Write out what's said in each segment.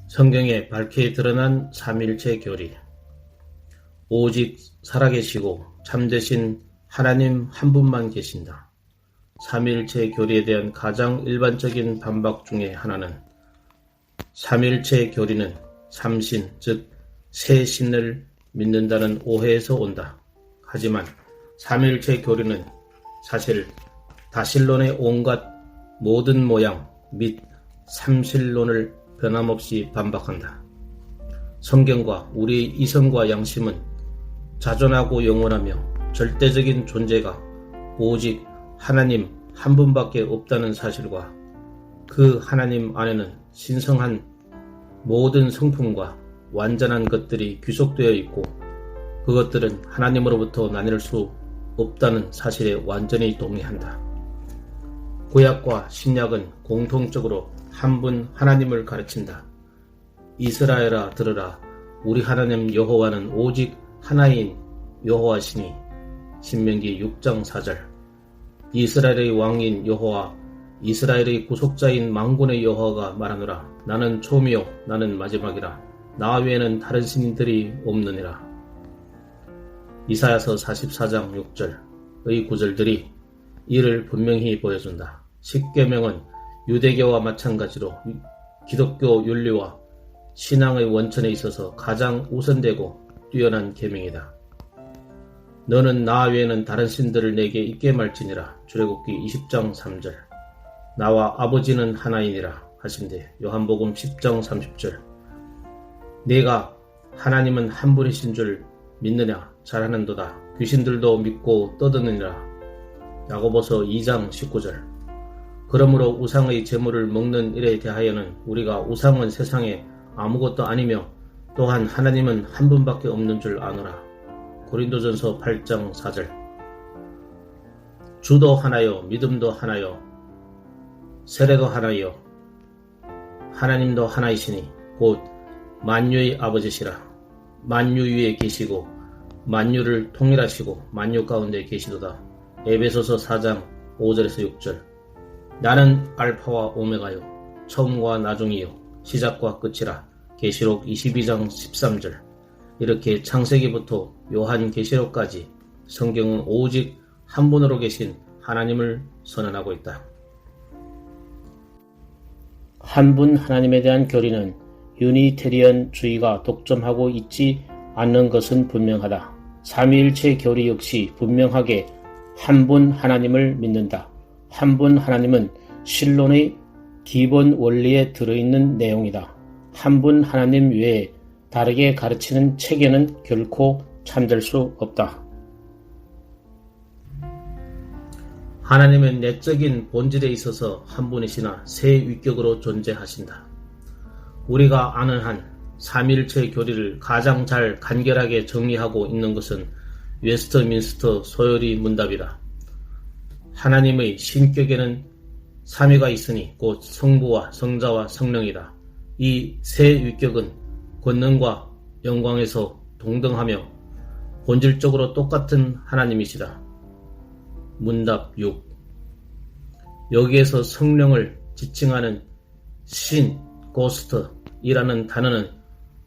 성경에 밝게 드러난 삼위일체 교리. 오직 살아계시고 참되신 하나님 한 분만 계신다. 삼위일체 교리에 대한 가장 일반적인 반박 중에 하나는 삼위일체 교리는 삼신, 즉 세신을 믿는다는 오해에서 온다. 하지만 삼위일체 교리는 사실 다신론의 온갖 모든 모양 및 삼신론을 변함없이 반박한다. 성경과 우리의 이성과 양심은 자존하고 영원하며 절대적인 존재가 오직 하나님 한 분밖에 없다는 사실과 그 하나님 안에는 신성한 모든 성품과 완전한 것들이 귀속되어 있고 그것들은 하나님으로부터 나뉠 수 없다는 사실에 완전히 동의한다. 구약과 신약은 공통적으로 한 분 하나님을 가르친다. 이스라엘아 들으라, 우리 하나님 여호와는 오직 하나인 여호와시니. 신명기 6장 4절. 이스라엘의 왕인 여호와, 이스라엘의 구속자인 만군의 여호와가 말하노라. 나는 초미요 나는 마지막이라. 나 외에는 다른 신들이 없느니라. 이사야서 44장 6절의 구절들이 이를 분명히 보여준다. 십계명은 유대교와 마찬가지로 기독교 윤리와 신앙의 원천에 있어서 가장 우선되고 뛰어난 계명이다. 너는 나 외에는 다른 신들을 내게 있게 말지니라. 출애굽기 20장 3절. 나와 아버지는 하나이니라 하신대. 요한복음 10장 30절. 내가 하나님은 한 분이신 줄 믿느냐? 잘하는도다. 귀신들도 믿고 떠드느니라. 야고보서 2장 19절. 그러므로 우상의 제물을 먹는 일에 대하여는 우리가 우상은 세상에 아무것도 아니며 또한 하나님은 한 분밖에 없는 줄 아노라. 고린도전서 8장 4절. 주도 하나요, 믿음도 하나요, 세례도 하나요, 하나님도 하나이시니 곧 만유의 아버지시라. 만유 위에 계시고 만유를 통일하시고 만유 가운데 계시도다. 에베소서 4장 5절에서 6절. 나는 알파와 오메가요, 처음과 나중이요, 시작과 끝이라. 계시록 22장 13절. 이렇게 창세기부터 요한계시록까지 성경은 오직 한 분으로 계신 하나님을 선언하고 있다. 한 분 하나님에 대한 교리는 유니테리언주의가 독점하고 있지 않는 것은 분명하다. 삼위일체 교리 역시 분명하게 한 분 하나님을 믿는다. 한 분 하나님은 신론의 기본 원리에 들어있는 내용이다. 한 분 하나님 외에 다르게 가르치는 체계는 결코 참될 수 없다. 하나님은 내적인 본질에 있어서 한 분이시나 세 위격으로 존재하신다. 우리가 아는 한 삼위일체 교리를 가장 잘 간결하게 정리하고 있는 것은 웨스트민스터 소요리 문답이다. 하나님의 신격에는 삼위가 있으니 곧 성부와 성자와 성령이다. 이 세 위격은 권능과 영광에서 동등하며 본질적으로 똑같은 하나님이시다. 문답 6. 여기에서 성령을 지칭하는 신, 고스트이라는 단어는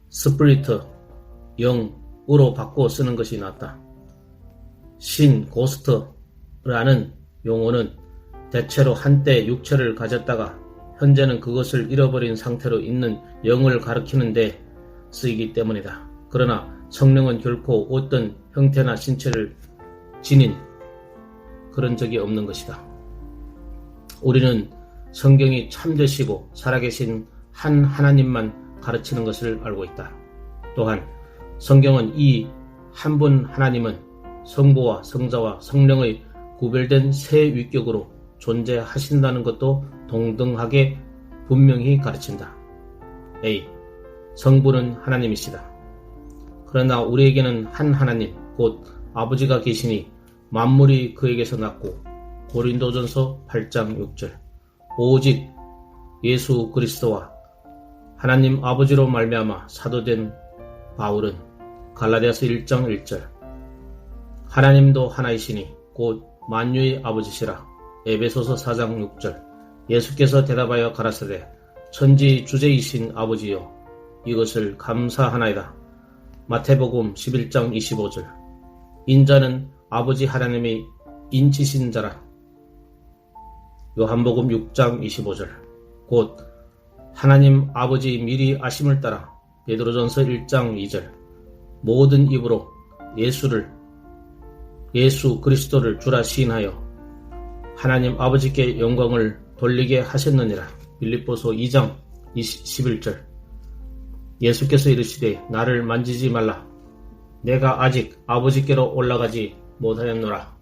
스피리트, 영으로 바꿔 쓰는 것이 낫다. 신, 고스트라는 용어는 대체로 한때 육체를 가졌다가 현재는 그것을 잃어버린 상태로 있는 영을 가리키는 데 쓰이기 때문이다. 그러나 성령은 결코 어떤 형태나 신체를 지닌 그런 적이 없는 것이다. 우리는 성경이 참되시고 살아계신 한 하나님만 가르치는 것을 알고 있다. 또한 성경은 이 한 분 하나님은 성부와 성자와 성령의 구별된 세 위격으로 존재하신다는 것도 동등하게 분명히 가르친다. A. 성부는 하나님이시다. 그러나 우리에게는 한 하나님, 곧 아버지가 계시니 만물이 그에게서 났고 고린도전서 8장 6절. 오직 예수 그리스도와 하나님 아버지로 말미암아 사도된 바울은 갈라디아서 1장 1절. 하나님도 하나이시니 곧 만유의 아버지시라. 에베소서 4장 6절. 예수께서 대답하여 가라사대 천지 주제이신 아버지여 이것을 감사하나이다. 마태복음 11장 25절. 인자는 아버지 하나님의 인치신 자라. 요한복음 6장 25절. 곧 하나님 아버지 미리 아심을 따라 베드로전서 1장 2절. 모든 입으로 예수 그리스도를 주라 시인하여 하나님 아버지께 영광을 돌리게 하셨느니라. 빌립보서 2장 11절. 예수께서 이르시되 나를 만지지 말라. 내가 아직 아버지께로 올라가지 못하였노라.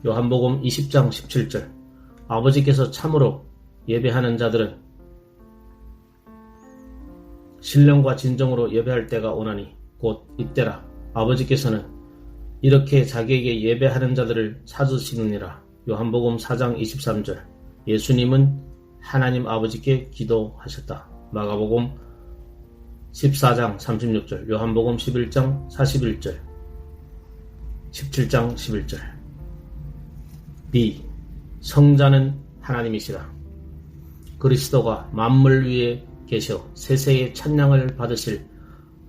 요한복음 20장 17절. 아버지께서 참으로 예배하는 자들은 신령과 진정으로 예배할 때가 오나니 곧 이때라. 아버지께서는 이렇게 자기에게 예배하는 자들을 찾으시느니라. 요한복음 4장 23절. 예수님은 하나님 아버지께 기도하셨다. 마가복음 14장 36절. 요한복음 11장 41절. 17장 11절. B. 성자는 하나님이시라. 그리스도가 만물 위에 계셔 세세의 찬양을 받으실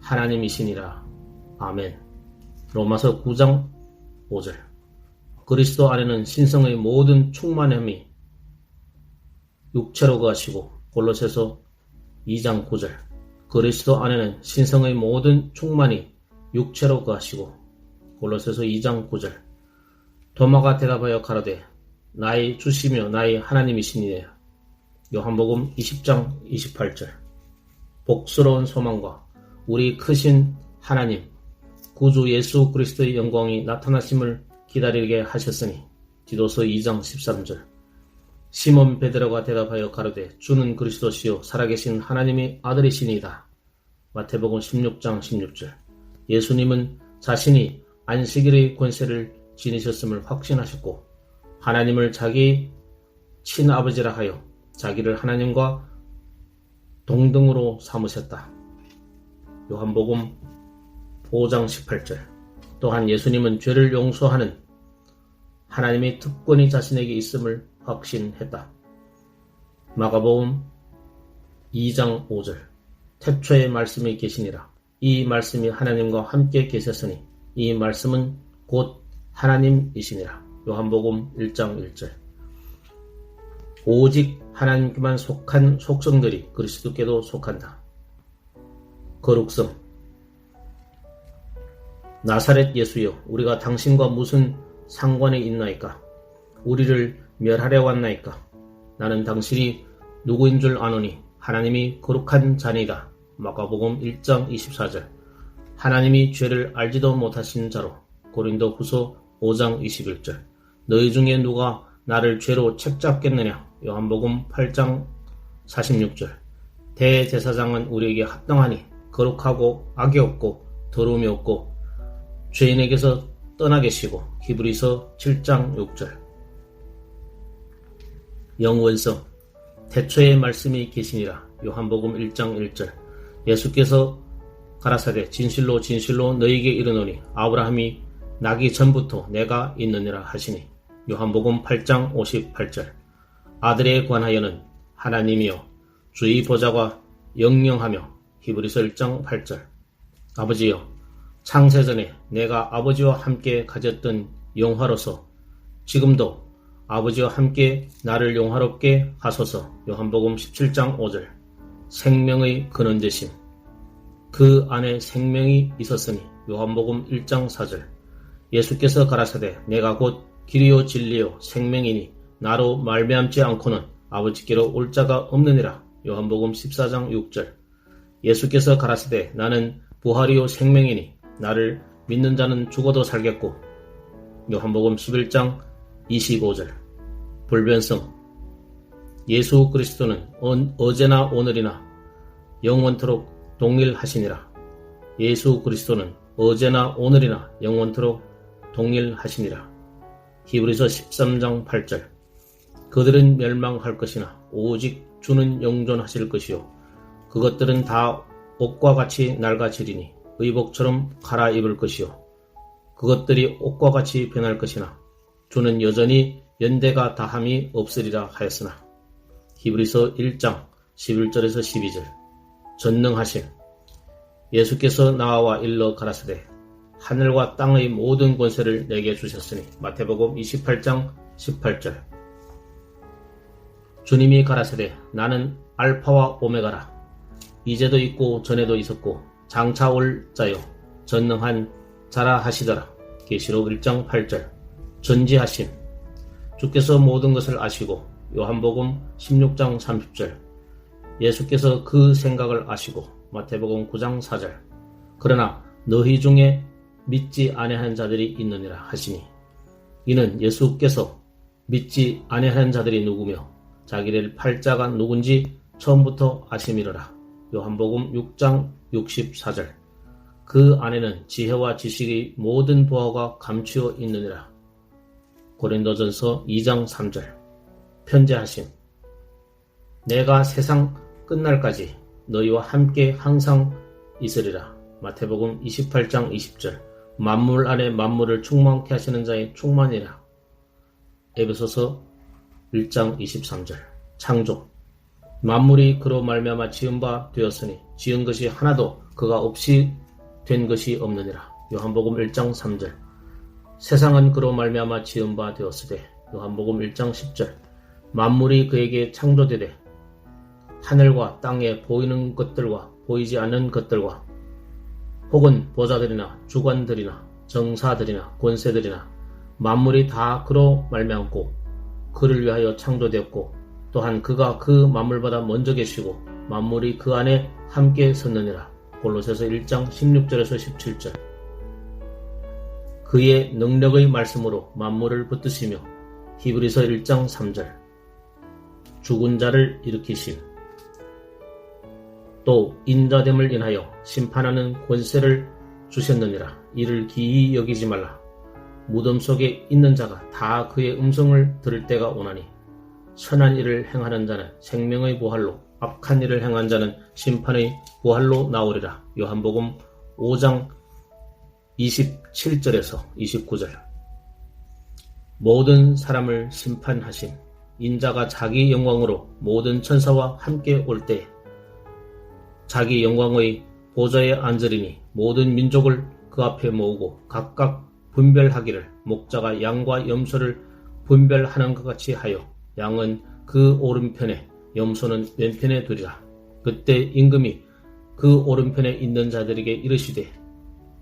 하나님이시니라. 아멘. 로마서 9장 5절. 그리스도 안에는 신성의 모든 충만함이 육체로 거하시고. 골로새서 2장 9절. 그리스도 안에는 신성의 모든 충만이 육체로 거하시고. 골로새서 2장 9절. 도마가 대답하여 가로되 나의 주시며 나의 하나님이시니라. 요한복음 20장 28절. 복스러운 소망과 우리 크신 하나님 구주 예수 그리스도의 영광이 나타나심을 기다리게 하셨으니. 디도서 2장 13절. 시몬 베드로가 대답하여 가로되 주는 그리스도시요 살아계신 하나님의 아들이시니이다. 마태복음 16장 16절. 예수님은 자신이 안식일의 권세를 지니셨음을 확신하셨고 하나님을 자기 친아버지라 하여 자기를 하나님과 동등으로 삼으셨다. 요한복음 5장 18절. 또한 예수님은 죄를 용서하는 하나님의 특권이 자신에게 있음을 확신했다. 마가복음 2장 5절. 태초에 말씀이 계시니라. 이 말씀이 하나님과 함께 계셨으니 이 말씀은 곧 하나님이시니라. 요한복음 1장 1절. 오직 하나님께만 속한 속성들이 그리스도께도 속한다. 거룩성. 나사렛 예수여, 우리가 당신과 무슨 상관이 있나이까? 우리를 멸하려 왔나이까? 나는 당신이 누구인 줄 아노니 하나님이 거룩한 자니이다. 마가복음 1장 24절. 하나님이 죄를 알지도 못하신 자로. 고린도 후서 5장 21절. 너희 중에 누가 나를 죄로 책잡겠느냐. 요한복음 8장 46절. 대제사장은 우리에게 합당하니 거룩하고 악이 없고 더러움이 없고 죄인에게서 떠나 계시고. 히브리서 7장 6절. 영원성. 태초에 말씀이 계시니라. 요한복음 1장 1절. 예수께서 가라사대 진실로 진실로 너희에게 이르노니 아브라함이 나기 전부터 내가 있느니라 하시니. 요한복음 8장 58절. 아들에 관하여는 하나님이여 주의 보좌가 영영하며. 히브리서 1장 8절. 아버지여 창세전에 내가 아버지와 함께 가졌던 영화로서 지금도 아버지와 함께 나를 영화롭게 하소서. 요한복음 17장 5절. 생명의 근원 되심. 그 안에 생명이 있었으니. 요한복음 1장 4절. 예수께서 가라사대 내가 곧 길이요 진리요 생명이니 나로 말미암지 않고는 아버지께로 올 자가 없느니라. 요한복음 14장 6절. 예수께서 가라사대 나는 부활이요 생명이니 나를 믿는 자는 죽어도 살겠고. 요한복음 11장 25절. 불변성. 예수 그리스도는 어제나 오늘이나 영원토록 동일하시니라. 예수 그리스도는 어제나 오늘이나 영원토록 동일하시니라. 히브리서 13장 8절. 그들은 멸망할 것이나 오직 주는 영존하실 것이요 그것들은 다 옷과 같이 낡아지리니 의복처럼 갈아입을 것이요 그것들이 옷과 같이 변할 것이나 주는 여전히 연대가 다함이 없으리라 하였으나. 히브리서 1장 11절에서 12절. 전능하신. 예수께서 나와 일러 가라사대 하늘과 땅의 모든 권세를 내게 주셨으니. 마태복음 28장 18절. 주님이 가라사대 나는 알파와 오메가라. 이제도 있고 전에도 있었고 장차 올 자요 전능한 자라 하시더라. 계시록 1장 8절. 전지하심. 주께서 모든 것을 아시고. 요한복음 16장 30절. 예수께서 그 생각을 아시고. 마태복음 9장 4절. 그러나 너희 중에 믿지 아니하는 자들이 있느니라 하시니. 이는 예수께서 믿지 아니하는 자들이 누구며 자기들 팔자가 누군지 처음부터 아심이로라. 요한복음 6장 64절. 그 안에는 지혜와 지식의 모든 보화가 감추어 있느니라. 고린도전서 2장 3절. 편재하심. 내가 세상 끝날까지 너희와 함께 항상 있으리라. 마태복음 28장 20절. 만물 안에 만물을 충만케 하시는 자의 충만이라. 에베소서 1장 23절. 창조. 만물이 그로 말미암아 지은 바 되었으니 지은 것이 하나도 그가 없이 된 것이 없느니라. 요한복음 1장 3절. 세상은 그로 말미암아 지은 바 되었으되. 요한복음 1장 10절. 만물이 그에게 창조되되 하늘과 땅에 보이는 것들과 보이지 않는 것들과 혹은 보좌들이나 주관들이나 정사들이나 권세들이나 만물이 다 그로 말미암고 그를 위하여 창조되었고 또한 그가 그 만물보다 먼저 계시고 만물이 그 안에 함께 섰느니라. 골로새서 1장 16절에서 17절. 그의 능력의 말씀으로 만물을 붙드시며. 히브리서 1장 3절. 죽은 자를 일으키심. 또 인자됨을 인하여 심판하는 권세를 주셨느니라. 이를 기이 여기지 말라. 무덤 속에 있는 자가 다 그의 음성을 들을 때가 오나니 선한 일을 행하는 자는 생명의 부활로 악한 일을 행한 자는 심판의 부활로 나오리라. 요한복음 5장 27절에서 29절. 모든 사람을 심판하심. 인자가 자기 영광으로 모든 천사와 함께 올 때 자기 영광의 보좌에 앉으리니 모든 민족을 그 앞에 모으고 각각 분별하기를 목자가 양과 염소를 분별하는 것 같이 하여 양은 그 오른편에 염소는 왼편에 두리라. 그때 임금이 그 오른편에 있는 자들에게 이르시되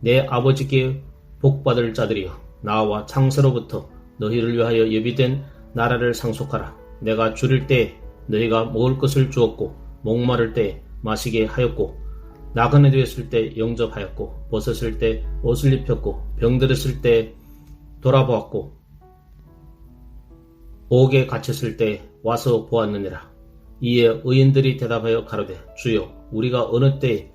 내 아버지께 복받을 자들이여 나와 창세로부터 너희를 위하여 예비된 나라를 상속하라. 내가 줄일 때 너희가 먹을 것을 주었고 목마를 때 마시게 하였고 나그네 되었을 때 영접하였고 벗었을 때 옷을 입혔고 병들었을 때 돌아보았고 옥에 갇혔을 때 와서 보았느니라. 이에 의인들이 대답하여 가로되 주여 우리가 어느 때에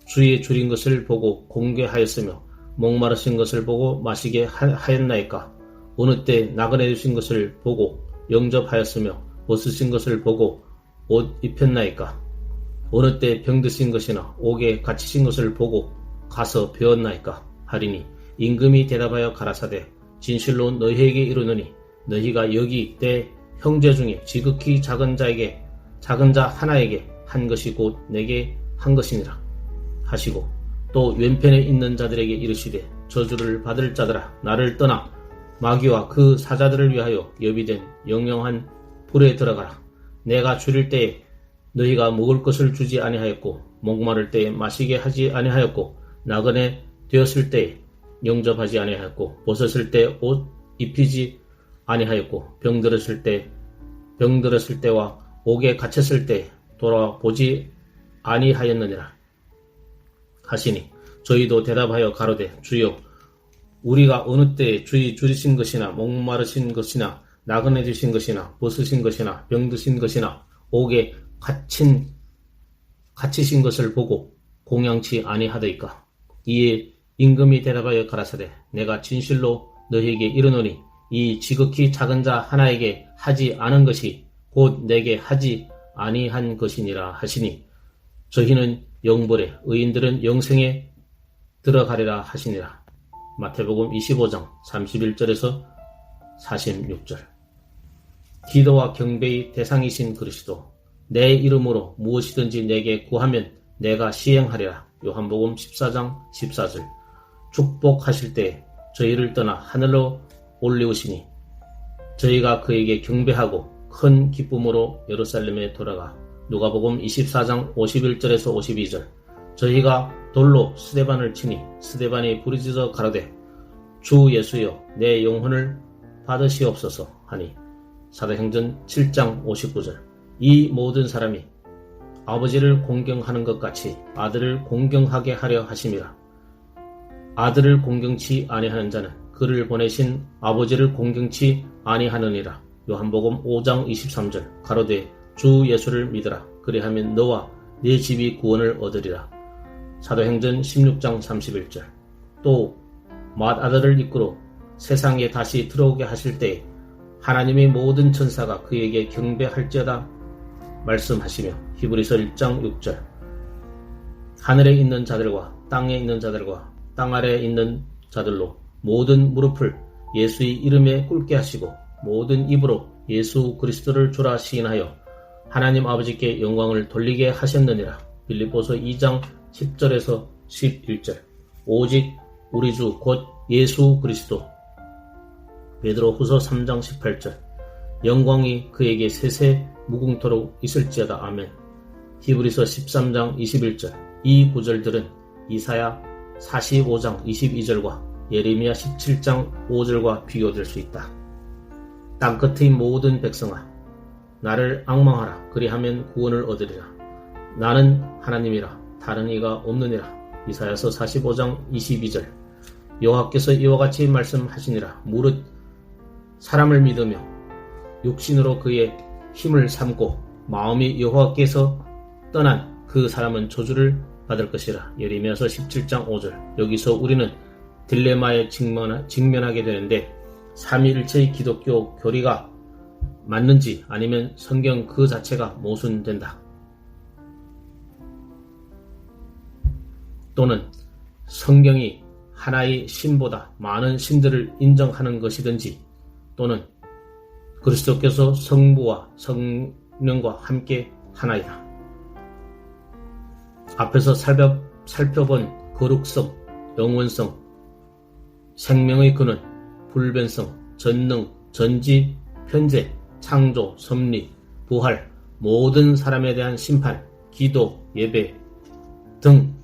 주의 줄인 것을 보고 공개하였으며 목마르신 것을 보고 마시게 하였나이까. 어느 때 나그네 되신 것을 보고 영접하였으며 벗으신 것을 보고 옷 입혔나이까. 어느 때 병드신 것이나 옥에 갇히신 것을 보고 가서 배웠나이까 하리니 임금이 대답하여 가라사대 진실로 너희에게 이르노니 너희가 여기 내 형제 중에 지극히 작은 자 하나에게 한 것이 곧 내게 한 것이니라 하시고 또 왼편에 있는 자들에게 이르시되 저주를 받을 자들아 나를 떠나 마귀와 그 사자들을 위하여 예비된 영영한 불에 들어가라. 내가 줄일 때에 너희가 먹을 것을 주지 아니하였고 목마를 때에 마시게 하지 아니하였고 나그네 되었을 때에 영접하지 아니하였고 벗었을 때 옷 입히지 아니하였고 병들었을 때와 옥에 갇혔을 때 돌아보지 아니하였느니라 하시니 저희도 대답하여 가로되 주여 우리가 어느 때에 주의 줄이신 것이나 목마르신 것이나 나그네 되신 것이나 벗으신 것이나 병드신 것이나 옥에 갇히신 것을 보고 공양치 아니하더이까. 이에 임금이 대답하여 가라사대 내가 진실로 너희에게 이르노니 이 지극히 작은 자 하나에게 하지 않은 것이 곧 내게 하지 아니한 것이니라 하시니 저희는 영벌에 의인들은 영생에 들어가리라 하시니라. 마태복음 25장 31절에서 46절. 기도와 경배의 대상이신 그리스도 내 이름으로 무엇이든지 내게 구하면 내가 시행하리라. 요한복음 14장 14절. 축복하실 때 저희를 떠나 하늘로 올리우시니 저희가 그에게 경배하고 큰 기쁨으로 예루살렘에 돌아가. 누가복음 24장 51절에서 52절. 저희가 돌로 스데반을 치니 스데반이 부르짖어 가로되 주 예수여 내 영혼을 받으시옵소서 하니. 사도행전 7장 59절. 이 모든 사람이 아버지를 공경하는 것 같이 아들을 공경하게 하려 하심이라. 아들을 공경치 아니하는 자는 그를 보내신 아버지를 공경치 아니하느니라. 요한복음 5장 23절. 가로되 주 예수를 믿으라. 그리하면 너와 네 집이 구원을 얻으리라. 사도행전 16장 31절. 또 맏아들을 이끌어 세상에 다시 들어오게 하실 때에 하나님의 모든 천사가 그에게 경배할지어다 말씀하시며. 히브리서 1장 6절. 하늘에 있는 자들과 땅에 있는 자들과 땅 아래에 있는 자들로 모든 무릎을 예수의 이름에 꿇게 하시고 모든 입으로 예수 그리스도를 주라 시인하여 하나님 아버지께 영광을 돌리게 하셨느니라. 빌립보서 2장 10절에서 11절. 오직 우리 주 곧 예수 그리스도. 베드로후서 3장 18절. 영광이 그에게 세세 무궁토록 있을지어다. 아멘. 히브리서 13장 21절. 이 구절들은 이사야 45장 22절과 예레미야 17장 5절과 비교될 수 있다. 땅끝의 모든 백성아, 나를 앙망하라. 그리하면 구원을 얻으리라. 나는 하나님이라 다른 이가 없느니라. 이사야서 45장 22절. 여호와께서 이와 같이 말씀하시니라. 무릇 사람을 믿으며 육신으로 그의 힘을 삼고 마음이 여호와께서 떠난 그 사람은 저주를 받을 것이라. 예레미야서 17장 5절. 여기서 우리는 딜레마에 직면하게 되는데 삼위일체의 기독교 교리가 맞는지 아니면 성경 그 자체가 모순된다. 또는 성경이 하나의 신보다 많은 신들을 인정하는 것이든지 또는 그리스도께서 성부와 성령과 함께 하나이다. 앞에서 살펴본 거룩성, 영원성, 생명의 근원, 불변성, 전능, 전지, 편재, 창조, 섭리, 부활, 모든 사람에 대한 심판, 기도, 예배 등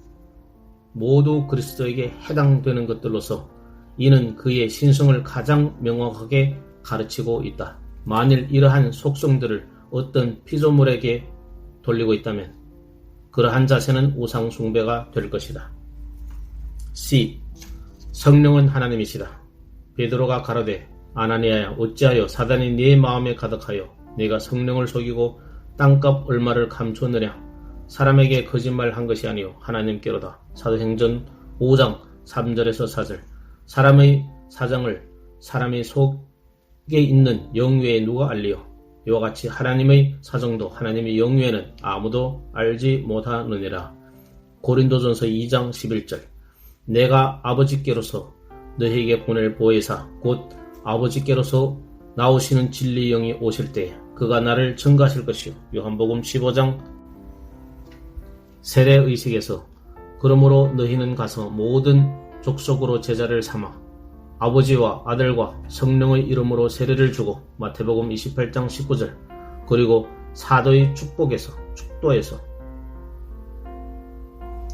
모두 그리스도에게 해당되는 것들로서 이는 그의 신성을 가장 명확하게 가르치고 있다. 만일 이러한 속성들을 어떤 피조물에게 돌리고 있다면 그러한 자세는 우상 숭배가 될 것이다. C. 성령은 하나님이시다. 베드로가 가로되 아나니아야 어찌하여 사단이 네 마음에 가득하여 네가 성령을 속이고 땅값 얼마를 감추었느냐. 사람에게 거짓말한 것이 아니요 하나님께로다. 사도행전 5장 3절에서 4절. 사람의 사정을 사람의 속에 있는 영외에 누가 알리요. 이와 같이 하나님의 사정도 하나님의 영외에는 아무도 알지 못하느니라. 고린도전서 2장 11절. 내가 아버지께로서 너희에게 보낼 보혜사 곧 아버지께로서 나오시는 진리 영이 오실 때 그가 나를 증거하실 것이요. 요한복음 15장. 세례의식에서 그러므로 너희는 가서 모든 족속으로 제자를 삼아 아버지와 아들과 성령의 이름으로 세례를 주고. 마태복음 28장 19절. 그리고 사도의 축도에서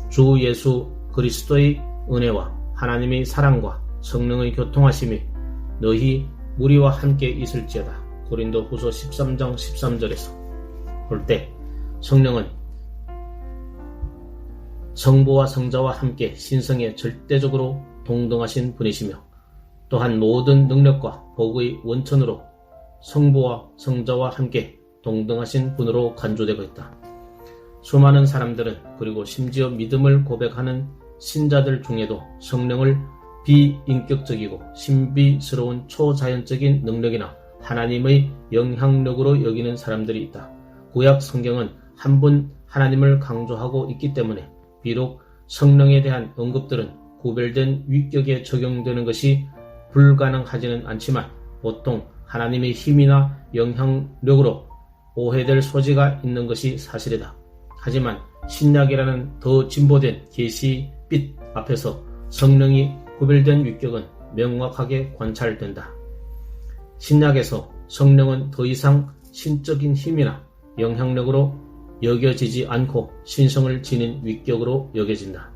주 예수 그리스도의 은혜와 하나님의 사랑과 성령의 교통하심이 너희 무리와 함께 있을지어다. 고린도후서 13장 13절에서 볼 때 성령은 성부와 성자와 함께 신성에 절대적으로 동등하신 분이시며 또한 모든 능력과 복의 원천으로 성부와 성자와 함께 동등하신 분으로 간주되고 있다. 수많은 사람들은 그리고 심지어 믿음을 고백하는 신자들 중에도 성령을 비인격적이고 신비스러운 초자연적인 능력이나 하나님의 영향력으로 여기는 사람들이 있다. 구약 성경은 한 분 하나님을 강조하고 있기 때문에 비록 성령에 대한 언급들은 구별된 위격에 적용되는 것이 불가능하지는 않지만 보통 하나님의 힘이나 영향력으로 오해될 소지가 있는 것이 사실이다. 하지만 신약이라는 더 진보된 계시빛 앞에서 성령이 구별된 위격은 명확하게 관찰된다. 신약에서 성령은 더 이상 신적인 힘이나 영향력으로 여겨지지 않고 신성을 지닌 위격으로 여겨진다.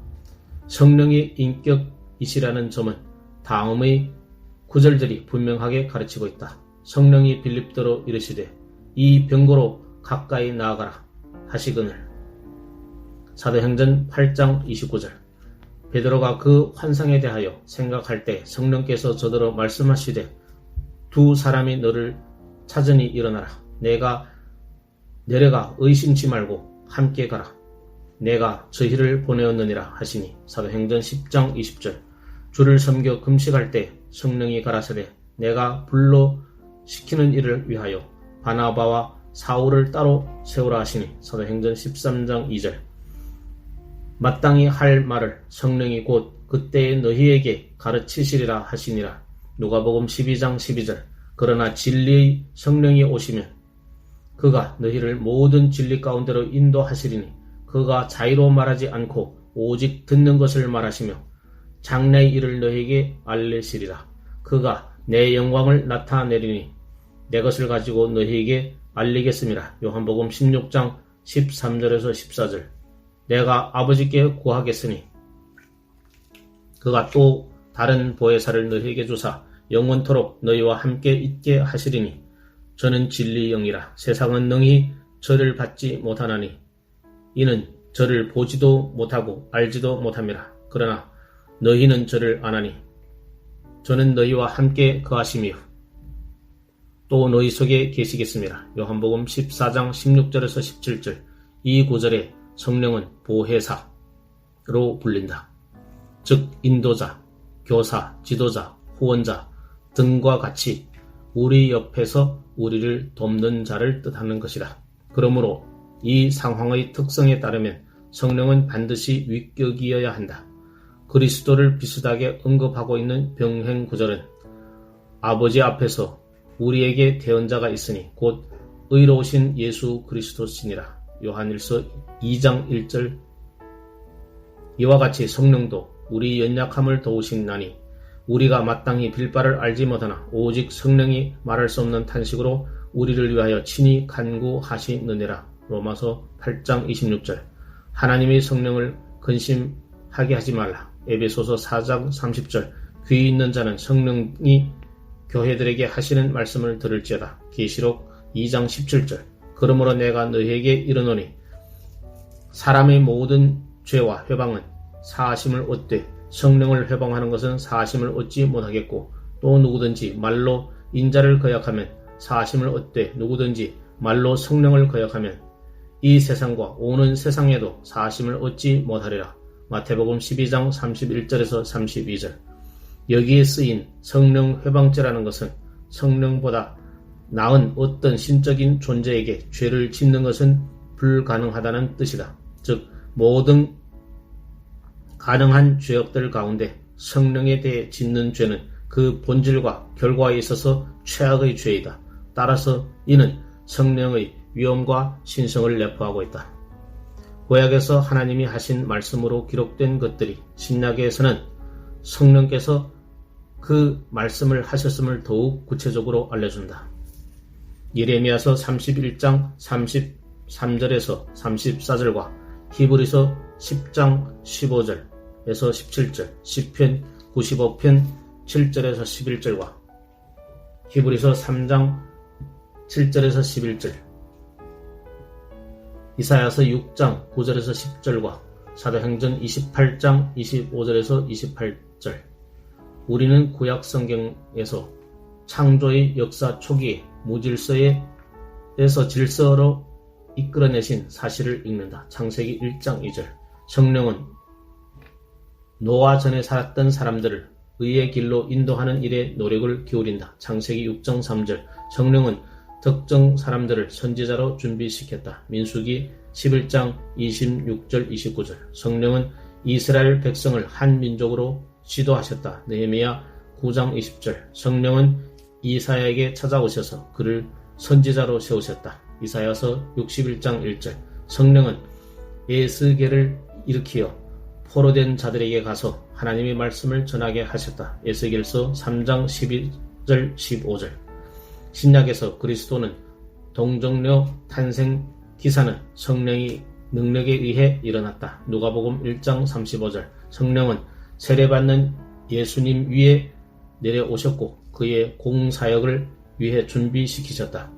성령이 인격이시라는 점은 다음의 구절들이 분명하게 가르치고 있다. 성령이 빌립도로 이르시되 이 병고로 가까이 나아가라 하시거늘. 사도행전 8장 29절. 베드로가 그 환상에 대하여 생각할 때 성령께서 저더러 말씀하시되 두 사람이 너를 찾으니 일어나라. 내려가 의심치 말고 함께 가라. 내가 저희를 보내었느니라 하시니. 사도행전 10장 20절. 주를 섬겨 금식할 때 성령이 가라사대 내가 불러 시키는 일을 위하여 바나바와 사울을 따로 세우라 하시니. 사도행전 13장 2절. 마땅히 할 말을 성령이 곧 그때에 너희에게 가르치시리라 하시니라. 누가복음 12장 12절. 그러나 진리의 성령이 오시면 그가 너희를 모든 진리 가운데로 인도하시리니 그가 자의로 말하지 않고 오직 듣는 것을 말하시며 장래의 일을 너희에게 알리시리라. 그가 내 영광을 나타내리니 내 것을 가지고 너희에게 알리겠습니다. 요한복음 16장 13절에서 14절. 내가 아버지께 구하겠으니 그가 또 다른 보혜사를 너희에게 주사 영원토록 너희와 함께 있게 하시리니 저는 진리의 영이라. 세상은 능히 저를 받지 못하나니 이는 저를 보지도 못하고 알지도 못함이라. 그러나 너희는 저를 아나니 저는 너희와 함께 거하시며 또 너희 속에 계시겠습니다. 요한복음 14장 16절에서 17절. 이 구절에 성령은 보혜사로 불린다. 즉 인도자, 교사, 지도자, 후원자 등과 같이 우리 옆에서 우리를 돕는 자를 뜻하는 것이다. 그러므로 이 상황의 특성에 따르면 성령은 반드시 위격이어야 한다. 그리스도를 비슷하게 언급하고 있는 병행 구절은 아버지 앞에서 우리에게 대언자가 있으니 곧 의로우신 예수 그리스도시니라. 요한일서 2장 1절. 이와 같이 성령도 우리 연약함을 도우시나니 우리가 마땅히 빌 바를 알지 못하나 오직 성령이 말할 수 없는 탄식으로 우리를 위하여 친히 간구하시느니라. 로마서 8장 26절. 하나님의 성령을 근심하게 하지 말라. 에베소서 4장 30절. 귀 있는 자는 성령이 교회들에게 하시는 말씀을 들을지어다. 계시록 2장 17절. 그러므로 내가 너희에게 이르노니 사람의 모든 죄와 회방은 사하심을 얻되 성령을 회방하는 것은 사하심을 얻지 못하겠고 또 누구든지 말로 인자를 거역하면 사하심을 얻되 누구든지 말로 성령을 거역하면 이 세상과 오는 세상에도 사하심을 얻지 못하리라. 마태복음 12장 31절에서 32절. 여기에 쓰인 성령 회방죄라는 것은 성령보다 나은 어떤 신적인 존재에게 죄를 짓는 것은 불가능하다는 뜻이다. 즉 모든 가능한 죄악들 가운데 성령에 대해 짓는 죄는 그 본질과 결과에 있어서 최악의 죄이다. 따라서 이는 성령의 위엄과 신성을 내포하고 있다. 구약에서 하나님이 하신 말씀으로 기록된 것들이 신약에서는 성령께서 그 말씀을 하셨음을 더욱 구체적으로 알려준다. 예레미야서 31장 33절에서 34절과 히브리서 10장 15절에서 17절, 시편 95편 7절에서 11절과 히브리서 3장 7절에서 11절, 이사야서 6장 9절에서 10절과 사도행전 28장 25절에서 28절. 우리는 구약 성경에서 창조의 역사 초기에 무질서에서 질서로 이끌어내신 사실을 읽는다. 창세기 1장 2절. 성령은 노아 전에 살았던 사람들을 의의 길로 인도하는 일에 노력을 기울인다. 창세기 6장 3절. 성령은 특정 사람들을 선지자로 준비시켰다. 민수기 11장 26절 29절. 성령은 이스라엘 백성을 한 민족으로 지도하셨다. 느헤미야 9장 20절. 성령은 이사야에게 찾아오셔서 그를 선지자로 세우셨다. 이사야서 61장 1절. 성령은 에스겔을 일으키어 포로된 자들에게 가서 하나님의 말씀을 전하게 하셨다. 에스겔서 3장 12절 15절. 신약에서 그리스도는 동정녀 탄생 기사는 성령의 능력에 의해 일어났다. 누가복음 1장 35절. 성령은 세례받는 예수님 위에 내려오셨고 그의 공사역을 위해 준비시키셨다.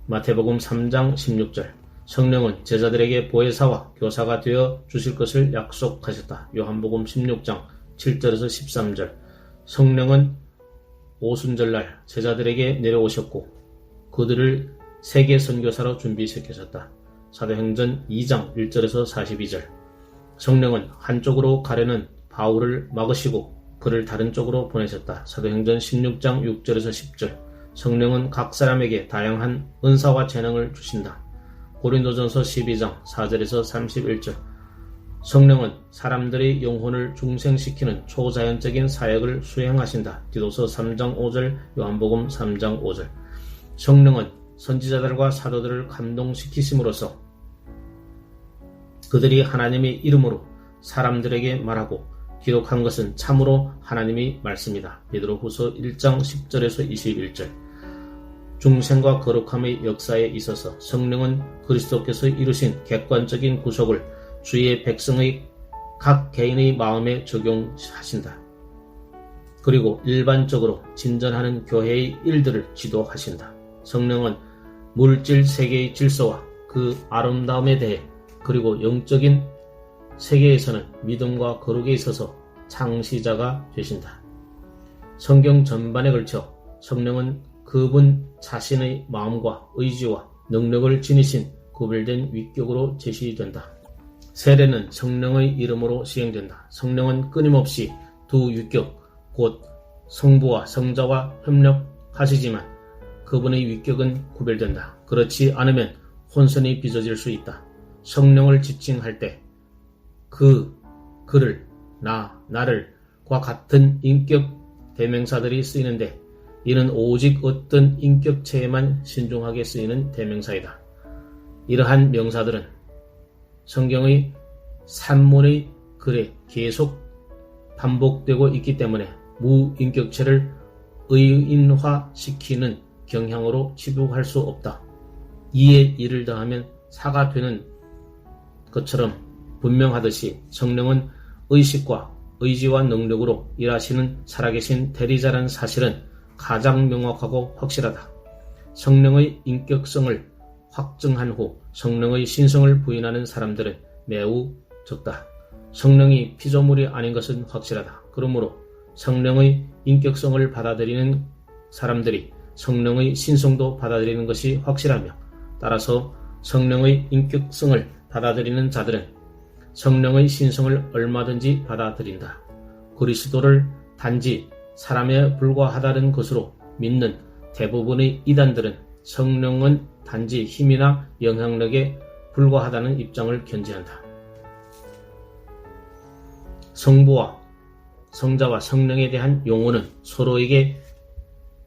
마태복음 3장 16절. 성령은 제자들에게 보혜사와 교사가 되어 주실 것을 약속하셨다. 요한복음 16장 7절에서 13절. 성령은 오순절날 제자들에게 내려오셨고 그들을 세계 선교사로 준비시키셨다. 사도행전 2장 1절에서 42절. 성령은 한쪽으로 가려는 바울을 막으시고 그를 다른 쪽으로 보내셨다. 사도행전 16장 6절에서 10절. 성령은 각 사람에게 다양한 은사와 재능을 주신다. 고린도전서 12장 4절에서 31절. 성령은 사람들의 영혼을 중생시키는 초자연적인 사역을 수행하신다. 디도서 3장 5절, 요한복음 3장 5절. 성령은 선지자들과 사도들을 감동시키심으로써 그들이 하나님의 이름으로 사람들에게 말하고 기록한 것은 참으로 하나님의 말씀이다. 베드로후서 1장 10절에서 21절. 중생과 거룩함의 역사에 있어서 성령은 그리스도께서 이루신 객관적인 구속을 주의 백성의 각 개인의 마음에 적용하신다. 그리고 일반적으로 진전하는 교회의 일들을 지도하신다. 성령은 물질 세계의 질서와 그 아름다움에 대해 그리고 영적인 세계에서는 믿음과 거룩에 있어서 창시자가 되신다. 성경 전반에 걸쳐 성령은 그분 자신의 마음과 의지와 능력을 지니신 구별된 위격으로 제시된다. 세례는 성령의 이름으로 시행된다. 성령은 끊임없이 두 위격, 곧 성부와 성자와 협력하시지만 그분의 위격은 구별된다. 그렇지 않으면 혼선이 빚어질 수 있다. 성령을 지칭할 때 그를, 나를 과 같은 인격 대명사들이 쓰이는데 이는 오직 어떤 인격체에만 신중하게 쓰이는 대명사이다. 이러한 명사들은 성경의 산문의 글에 계속 반복되고 있기 때문에 무인격체를 의인화시키는 경향으로 치부할 수 없다. 이에 이를 더하면 사가 되는 것처럼 분명하듯이 성령은 의식과 의지와 능력으로 일하시는 살아계신 대리자라는 사실은 가장 명확하고 확실하다. 성령의 인격성을 확증한 후 성령의 신성을 부인하는 사람들은 매우 적다. 성령이 피조물이 아닌 것은 확실하다. 그러므로 성령의 인격성을 받아들이는 사람들이 성령의 신성도 받아들이는 것이 확실하며 따라서 성령의 인격성을 받아들이는 자들은 성령의 신성을 얼마든지 받아들인다. 그리스도를 단지 사람에 불과하다는 것으로 믿는 대부분의 이단들은 성령은 단지 힘이나 영향력에 불과하다는 입장을 견지한다. 성부와 성자와 성령에 대한 용어는 서로에게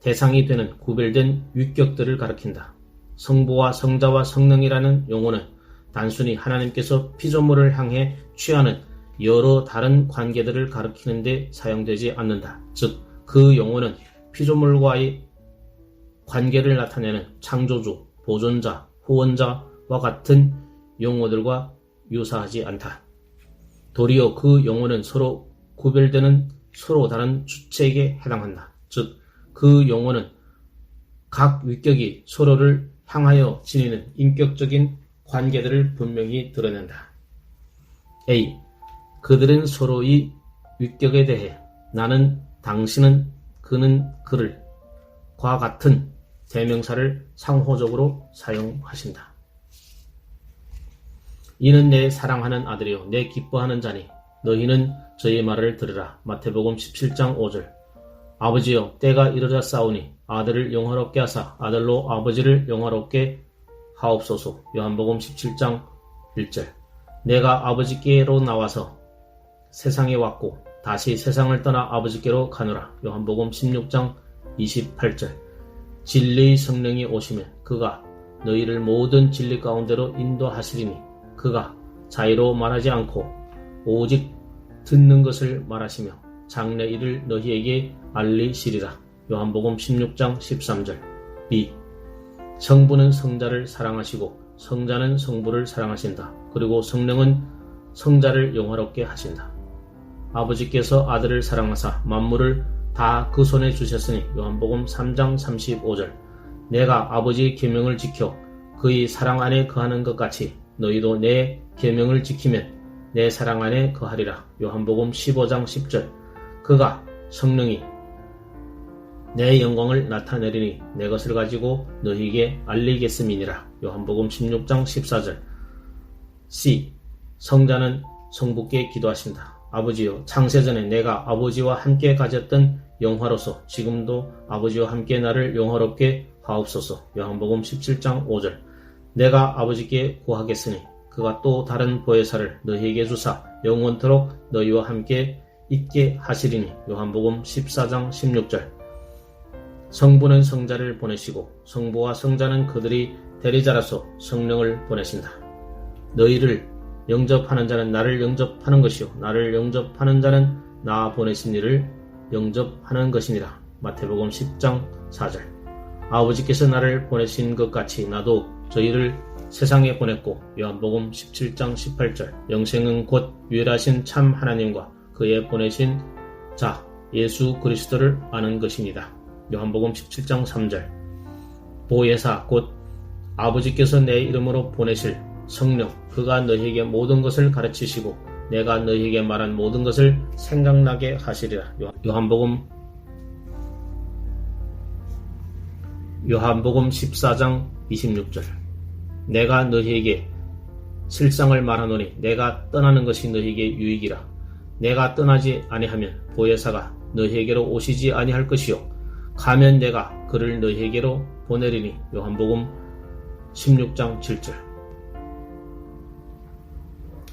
대상이 되는 구별된 위격들을 가리킨다. 성부와 성자와 성령이라는 용어는 단순히 하나님께서 피조물을 향해 취하는 여러 다른 관계들을 가리키는 데 사용되지 않는다. 즉, 그 용어는 피조물과의 관계를 나타내는 창조주, 보존자, 후원자와 같은 용어들과 유사하지 않다. 도리어 그 용어는 서로 구별되는 서로 다른 주체에게 해당한다. 즉, 그 용어는 각 위격이 서로를 향하여 지니는 인격적인 관계들을 분명히 드러낸다. A. 그들은 서로의 위격에 대해 나는, 당신은, 그는, 그를 과 같은 대명사를 상호적으로 사용하신다. 이는 내 사랑하는 아들이요 내 기뻐하는 자니 너희는 저의 말을 들으라. 마태복음 17장 5절. 아버지여 때가 이르렀사오니 아들을 영화롭게 하사 아들로 아버지를 영화롭게 하옵소서. 요한복음 17장 1절. 내가 아버지께로 나와서 세상에 왔고 다시 세상을 떠나 아버지께로 가노라. 요한복음 16장 28절. 진리의 성령이 오시면 그가 너희를 모든 진리 가운데로 인도하시리니 그가 자의로 말하지 않고 오직 듣는 것을 말하시며 장래 일을 너희에게 알리시리라. 요한복음 16장 13절. B. 성부는 성자를 사랑하시고 성자는 성부를 사랑하신다. 그리고 성령은 성자를 영화롭게 하신다. 아버지께서 아들을 사랑하사 만물을 다 그 손에 주셨으니 요한복음 3장 35절. 내가 아버지의 계명을 지켜 그의 사랑 안에 거하는 것 같이 너희도 내 계명을 지키면 내 사랑 안에 거하리라. 요한복음 15장 10절. 그가 성령이 내 영광을 나타내리니 내 것을 가지고 너희에게 알리겠음이니라. 요한복음 16장 14절. C. 성자는 성부께 기도하신다. 아버지여, 창세전에 내가 아버지와 함께 가졌던 영화로서 지금도 아버지와 함께 나를 영화롭게 하옵소서. 요한복음 17장 5절. 내가 아버지께 구하겠으니 그가 또 다른 보혜사를 너희에게 주사 영원토록 너희와 함께 있게 하시리니. 요한복음 14장 16절. 성부는 성자를 보내시고 성부와 성자는 그들이 대리자라서 성령을 보내신다. 너희를 영접하는 자는 나를 영접하는 것이요 나를 영접하는 자는 나 보내신 이를 영접하는 것이니라. 마태복음 10장 4절. 아버지께서 나를 보내신 것 같이 나도 저희를 세상에 보냈고. 요한복음 17장 18절. 영생은 곧 유일하신 참 하나님과 그의 보내신 자 예수 그리스도를 아는 것입니다. 요한복음 17장 3절. 보혜사 곧 아버지께서 내 이름으로 보내실 성령, 그가 너희에게 모든 것을 가르치시고 내가 너희에게 말한 모든 것을 생각나게 하시리라. 요한복음 14장 26절. 내가 너희에게 실상을 말하노니 내가 떠나는 것이 너희에게 유익이라. 내가 떠나지 아니하면 보혜사가 너희에게로 오시지 아니할 것이요 가면 내가 그를 너희에게로 보내리니. 요한복음 16장 7절.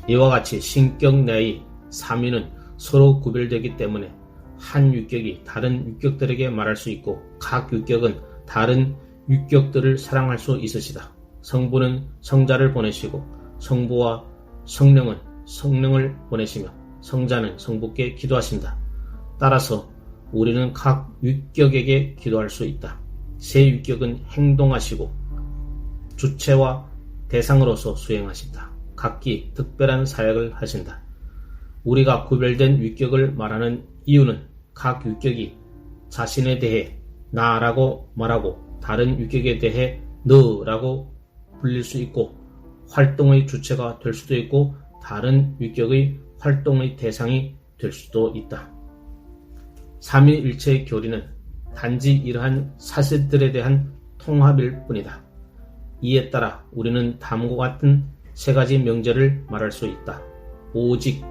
이와 같이 신격 내의 삼위는 서로 구별되기 때문에 한 유격이 다른 유격들에게 말할 수 있고 각 유격은 다른 유격들을 사랑할 수 있으시다. 성부는 성자를 보내시고 성부와 성령은 성령을 보내시며 성자는 성부께 기도하신다. 따라서 우리는 각 유격에게 기도할 수 있다. 세 유격은 행동하시고 주체와 대상으로서 수행하신다. 각기 특별한 사역을 하신다. 우리가 구별된 유격을 말하는 이유는 각 유격이 자신에 대해 나라고 말하고 다른 유격에 대해 너라고 불릴 수 있고 활동의 주체가 될 수도 있고 다른 유격의 활동의 대상이 될 수도 있다. 삼위일체의 교리는 단지 이러한 사실들에 대한 통합일 뿐이다. 이에 따라 우리는 다음과 같은 세 가지 명제를 말할 수 있다. 오직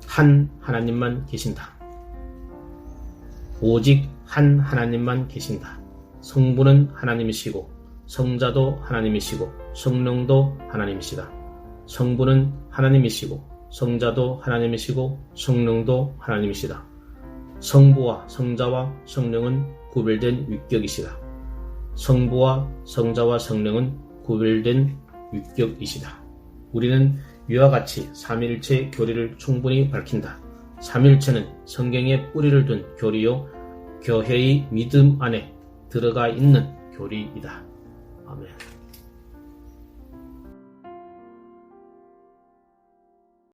한 하나님만 계신다. 오직 한 하나님만 계신다. 성부는 하나님이시고 성자도 하나님이시고 성령도 하나님이시다. 성부는 하나님이시고 성자도 하나님이시고 성령도 하나님이시다. 성부와 성자와 성령은 구별된 유격이시다. 성부와 성자와 성령은 구별된 유격이시다. 우리는 이와 같이 삼위일체 교리를 충분히 밝힌다. 삼위일체는 성경에 뿌리를 둔 교리요 교회의 믿음 안에 들어가 있는 교리이다. 아멘.